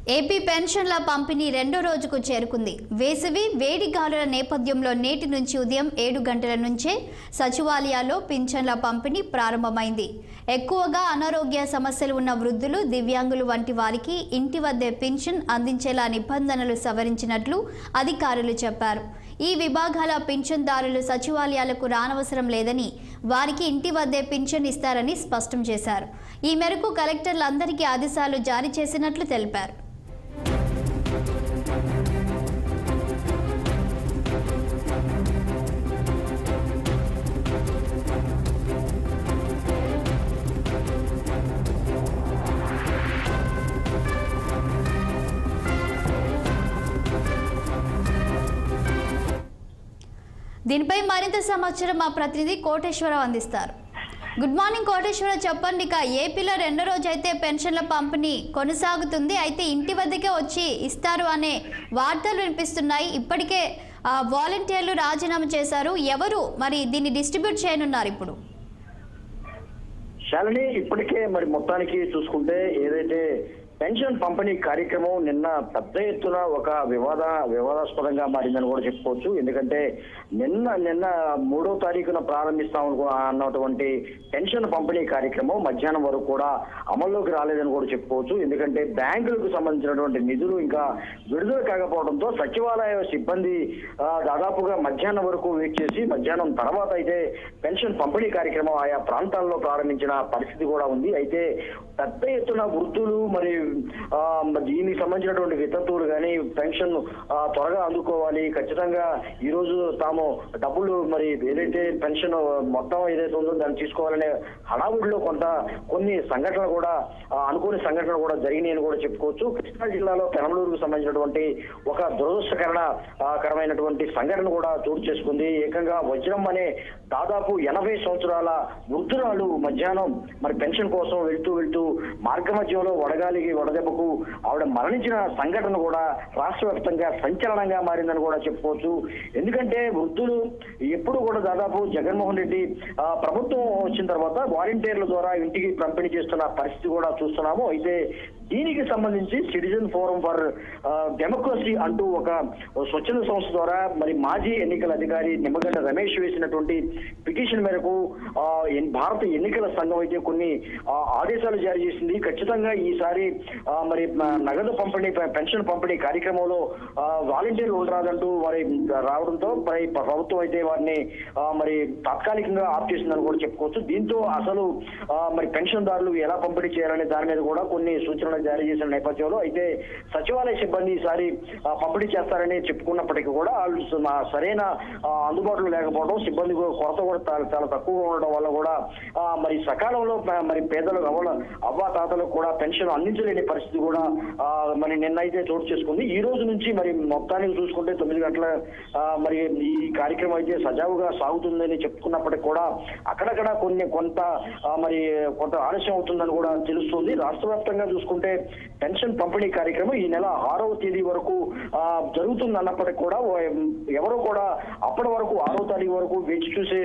AP పెన్షన్ల పంపిణీ రెండో రోజుకు చేరుకుంది. వేసవి వేడి గాలుల నేపథ్యంలో నేటి నుంచి ఉదయం 7 గంటల నుంచే సచివాలయాల్లో పింఛన్ల పంపిణీ ప్రారంభమైంది. ఎక్కువగా అనారోగ్య సమస్యలు ఉన్న వృద్ధులు, దివ్యాంగులు వంటి వారికి ఇంటి వద్దే పింఛన్ అందించేలా నిబంధనలు సవరించినట్లు అధికారులు చెప్పారు. ఈ విభాగాల పింఛన్దారులు సచివాలయాలకు రానవసరం లేదని, వారికి ఇంటి వద్దే పింఛన్ ఇస్తారని స్పష్టం చేశారు. ఈ మేరకు కలెక్టర్లందరికీ ఆదేశాలు జారీ చేసినట్లు తెలిపారు. దీనిపై మరింత సమాచారం మా ప్రతినిధి కోటేశ్వరరావు అందిస్తారు. గుడ్ మార్నింగ్ కోటేశ్వరరావు, చెప్పండి. ఇక ఏపీలో రెండో రోజు అయితే పెన్షన్ల పంపిణీ కొనసాగుతుంది. అయితే ఇంటి వద్దకే వచ్చి ఇస్తారు అనే వార్తలు వినిపిస్తున్నాయి. ఇప్పటికే వాలంటీర్లు రాజీనామా చేశారు. ఎవరు మరి దీన్ని డిస్ట్రిబ్యూట్ చేయనున్నారు? ఇప్పుడు శాలిని, ఇప్పటికే మరి మొత్తానికి చూసుకుంటే ఏదైతే పెన్షన్ పంపిణీ కార్యక్రమం నిన్న పెద్ద ఎత్తున ఒక వివాదాస్పదంగా మారిందని కూడా చెప్పుకోవచ్చు. ఎందుకంటే నిన్న 3వ తారీఖున ప్రారంభిస్తామని అన్నటువంటి పెన్షన్ పంపిణీ కార్యక్రమం మధ్యాహ్నం వరకు కూడా అమల్లోకి రాలేదని కూడా చెప్పుకోవచ్చు. ఎందుకంటే బ్యాంకులకు సంబంధించినటువంటి నిధులు ఇంకా విడుదల కాకపోవడంతో సచివాలయ సిబ్బంది దాదాపుగా మధ్యాహ్నం వరకు వెయిట్ చేసి మధ్యాహ్నం తర్వాత అయితే పెన్షన్ పంపిణీ కార్యక్రమం ఆయా ప్రాంతాల్లో ప్రారంభించిన పరిస్థితి కూడా ఉంది. అయితే పెద్ద ఎత్తున వృద్ధులు మరి దీనికి సంబంధించినటువంటి వితంతువులు కానీ పెన్షన్ త్వరగా అందుకోవాలి, ఖచ్చితంగా ఈ రోజు తాము డబ్బులు మరి ఏదైతే పెన్షన్ మొత్తం ఏదైతే ఉందో దాన్ని తీసుకోవాలనే హడావుడిలో కొన్ని సంఘటనలు కూడా అనుకోని సంఘటనలు కూడా జరిగినాయని కూడా చెప్పుకోవచ్చు. కృష్ణా జిల్లాలో పెనమలూరుకు సంబంధించినటువంటి ఒక దురదృష్టకరమైనటువంటి సంఘటన కూడా చోటు చేసుకుంది. ఏకంగా వజ్రం అనే దాదాపు 80 సంవత్సరాల వృద్ధురాలు మధ్యాహ్నం మరి పెన్షన్ కోసం వెళ్తూ మార్గ మధ్యంలో వడదెబ్బకు ఆవిడ మరణించిన సంఘటన కూడా రాష్ట్ర వ్యాప్తంగా సంచలనంగా మారిందని కూడా చెప్పుకోవచ్చు. ఎందుకంటే వృద్ధులు ఎప్పుడు కూడా దాదాపు జగన్మోహన్ రెడ్డి ప్రభుత్వం వచ్చిన తర్వాత వాలంటీర్ల ద్వారా ఇంటికి పంపిణీ చేస్తున్న పరిస్థితి కూడా చూస్తున్నాము. అయితే దీనికి సంబంధించి సిటిజన్ ఫోరం ఫర్ డెమోక్రసీ అంటూ ఒక స్వచ్ఛంద సంస్థ ద్వారా మరి మాజీ ఎన్నికల అధికారి నిమ్మగడ్డ రమేష్ వేసినటువంటి పిటిషన్ మేరకు భారత ఎన్నికల సంఘం అయితే కొన్ని ఆదేశాలు జారీ చేసింది. ఖచ్చితంగా ఈసారి మరి నగదు పంపిణీ పెన్షన్ పంపిణీ కార్యక్రమంలో వాలంటీర్లు ఉండరాదంటూ వారి రావడంతో ప్రభుత్వం అయితే వారిని మరి తాత్కాలికంగా ఆఫ్ చేసిందని కూడా చెప్పుకోవచ్చు. దీంతో అసలు మరి పెన్షన్దారులు ఎలా పంపిణీ చేయాలనే దాని మీద కూడా కొన్ని సూచనలు జారీ చేసిన నేపథ్యంలో అయితే సచివాలయ సిబ్బంది ఈసారి పంపిణీ చేస్తారని చెప్పుకున్నప్పటికీ కూడా సరైన అందుబాటులో లేకపోవడం, సిబ్బంది కొరత కూడా చాలా తక్కువగా ఉండడం వల్ల కూడా మరి సకాలంలో మరి పేదలు అవ్వాతాతలకు కూడా పెన్షన్ అందించలేని పరిస్థితి కూడా మరి నిన్నైతే చోటు చేసుకుంది. ఈ రోజు నుంచి మరి మొత్తానికి చూసుకుంటే 9 గంటల మరి ఈ కార్యక్రమం అయితే సజావుగా సాగుతుందని చెప్పుకున్నప్పటికీ కూడా అక్కడక్కడ కొంత ఆలస్యం అవుతుందని కూడా తెలుస్తుంది. రాష్ట్ర వ్యాప్తంగా చూసుకుంటే పెన్షన్ పంపిణీ కార్యక్రమం ఈ నెల 6వ తేదీ వరకు జరుగుతుంది అన్నప్పటికీ కూడా ఎవరో కూడా అప్పటి వరకు 6వ తారీఖు వరకు వేచి చూసే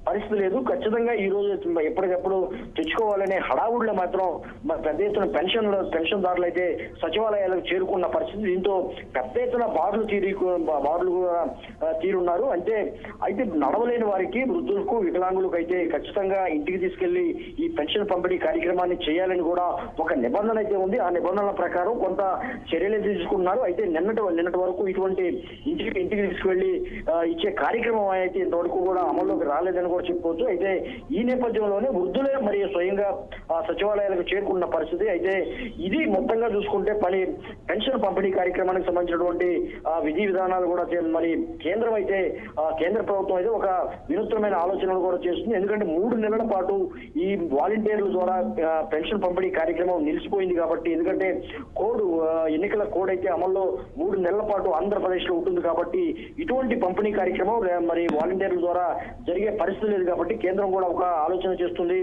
పరిస్థితి లేదు. ఖచ్చితంగా ఈ రోజు ఎప్పటికప్పుడు తెచ్చుకోవాలనే హడావుడిలో మాత్రం పెద్ద ఎత్తున పెన్షన్దారులు అయితే సచివాలయాలకు చేరుకున్న పరిస్థితి. దీంతో పెద్ద ఎత్తున బారులు తీరున్నారు. అయితే నడవలేని వారికి, వృద్ధులకు, వికలాంగులకు అయితే ఖచ్చితంగా ఇంటికి తీసుకెళ్లి ఈ పెన్షన్ పంపిణీ కార్యక్రమాన్ని చేయాలని కూడా ఒక నిబంధన అయితే ఉంది. ఆ నిబంధనల ప్రకారం కొంత చర్యలు తీసుకున్నారు. అయితే నిన్నటి వరకు ఇటువంటి ఇంటికి తీసుకువెళ్లి ఇచ్చే కార్యక్రమం అయితే ఇంతవరకు కూడా అమల్లోకి రాలేదని కూడా చెప్పుకోవచ్చు. అయితే ఈ నేపథ్యంలోనే వృద్ధులే మరి స్వయంగా సచివాలయాలకు చేరుకున్న పరిస్థితి. అయితే ఇది మొత్తంగా చూసుకుంటే పెన్షన్ పంపిణీ కార్యక్రమానికి సంబంధించినటువంటి విధి విధానాలు కూడా మరి కేంద్ర ప్రభుత్వం అయితే ఒక వినూత్నమైన ఆలోచనలు కూడా చేస్తుంది. ఎందుకంటే 3 నెలల పాటు ఈ వాలంటీర్ల ద్వారా పెన్షన్ పంపిణీ కార్యక్రమం నిలిచిపోయింది కాబట్టి, ఎందుకంటే ఎన్నికల కోడ్ అయితే అమల్లో 3 నెలల పాటు ఆంధ్రప్రదేశ్ లో ఉంటుంది కాబట్టి ఇటువంటి పంపిణీ కార్యక్రమం మరి వాలంటీర్ల ద్వారా జరిగే పరిస్థితి లేదు కాబట్టి కేంద్రం కూడా ఒక ఆలోచన చేస్తుంది.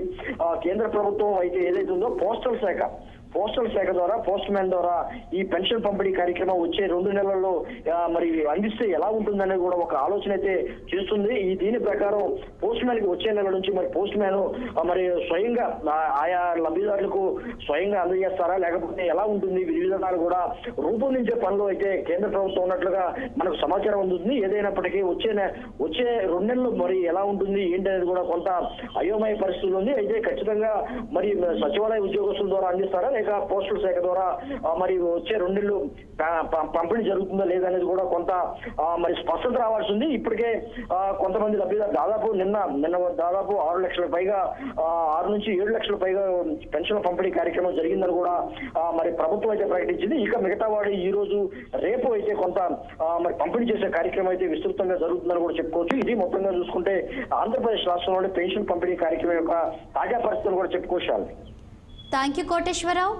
కేంద్ర ప్రభుత్వం అయితే ఏదైతే ఉందో పోస్టల్ శాఖ పోస్టల్ శాఖ ద్వారా పోస్ట్ మ్యాన్ ద్వారా ఈ పెన్షన్ పంపిణీ కార్యక్రమం వచ్చే 2 నెలల్లో మరి అందిస్తే ఎలా ఉంటుందనేది కూడా ఒక ఆలోచన అయితే చేస్తుంది. ఈ దీని ప్రకారం పోస్ట్ మ్యాన్ కి వచ్చే నెల నుంచి మరి పోస్ట్ మ్యాన్ మరి స్వయంగా ఆయా లబ్ధిదారులకు స్వయంగా అందజేస్తారా లేకపోతే ఎలా ఉంటుంది విధానాలు కూడా రూపొందించే పనిలో అయితే కేంద్ర ప్రభుత్వం ఉన్నట్లుగా మనకు సమాచారం అందుతుంది. ఏదైనప్పటికీ వచ్చే 2 నెలలు మరి ఎలా ఉంటుంది ఏంటి అనేది కూడా కొంత అయోమయ పరిస్థితులు ఉంది. అయితే ఖచ్చితంగా మరి సచివాలయ ఉద్యోగస్తుల ద్వారా అందిస్తారా లేక పోస్టల్ శాఖ ద్వారా మరి వచ్చే 2 నెలలు పంపిణీ జరుగుతుందా లేదనేది కూడా కొంత మరి స్పష్టత రావాల్సి ఉంది. ఇప్పటికే కొంతమంది లబ్ధిదారు దాదాపు నిన్న దాదాపు 6 లక్షల పైగా 6 నుంచి 7 లక్షల పైగా పెన్షన్ పంపిణీ కార్యక్రమం జరిగిందని కూడా మరి ప్రభుత్వం అయితే ప్రకటించింది. ఇక మిగతా వాడు ఈ రోజు రేపు అయితే కొంత మరి పంపిణీ చేసే కార్యక్రమం అయితే విస్తృతంగా జరుగుతుందని కూడా చెప్పుకోవచ్చు. ఇది మొత్తంగా చూసుకుంటే ఆంధ్రప్రదేశ్ రాష్ట్రంలోని పెన్షన్ పంపిణీ కార్యక్రమం యొక్క తాజా పరిస్థితులు కూడా చెప్పుకోవచ్చు. Thank you Koteswararao.